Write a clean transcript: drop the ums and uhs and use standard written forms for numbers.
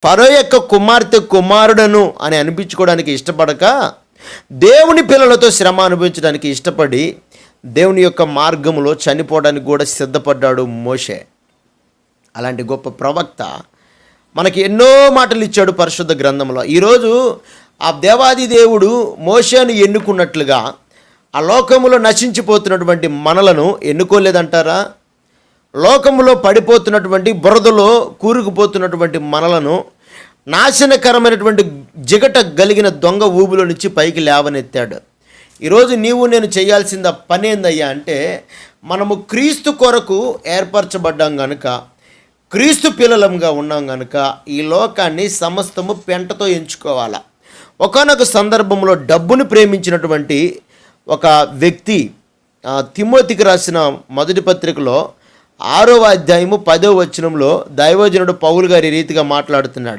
ఫరో యొక్క కుమార్తె కుమారుడను అని అనిపించుకోవడానికి ఇష్టపడక దేవుని పిల్లలతో శ్రమ అనుభవించడానికి ఇష్టపడి దేవుని యొక్క మార్గంలో చనిపోవడానికి కూడా సిద్ధపడ్డాడు మోషే. అలాంటి గొప్ప ప్రవక్త మనకి ఎన్నో మాటలు ఇచ్చాడు పరిశుద్ధ గ్రంథంలో. ఈరోజు ఆ దేవాది దేవుడు మోషేను ఎన్నుకున్నట్లుగా ఆ లోకములో నశించిపోతున్నటువంటి మనలను ఎన్నుకోలేదంటారా? లోకములో పడిపోతున్నటువంటి బురదలో కూరుకుపోతున్నటువంటి మనలను నాశనకరమైనటువంటి జిగట గలిగిన దొంగ ఊబులో నుంచి పైకి లేవనెత్తాడు. ఈరోజు నీవు నేను చేయాల్సిన పని ఏందయ్యా అంటే, మనము క్రీస్తు కొరకు ఏర్పరచబడ్డాం కనుక, క్రీస్తు పిల్లలంగా ఉన్నాం కనుక ఈ లోకాన్ని సమస్తము పెంటతో ఎంచుకోవాలా. ఒకానొక సందర్భంలో డబ్బును ప్రేమించినటువంటి ఒక వ్యక్తి తిమోతికి రాసిన మొదటి పత్రికలో 6వ అధ్యాయము 10వ వచనంలో దైవజనుడు పౌలు గారి రీతిగా మాట్లాడుతున్నాడు.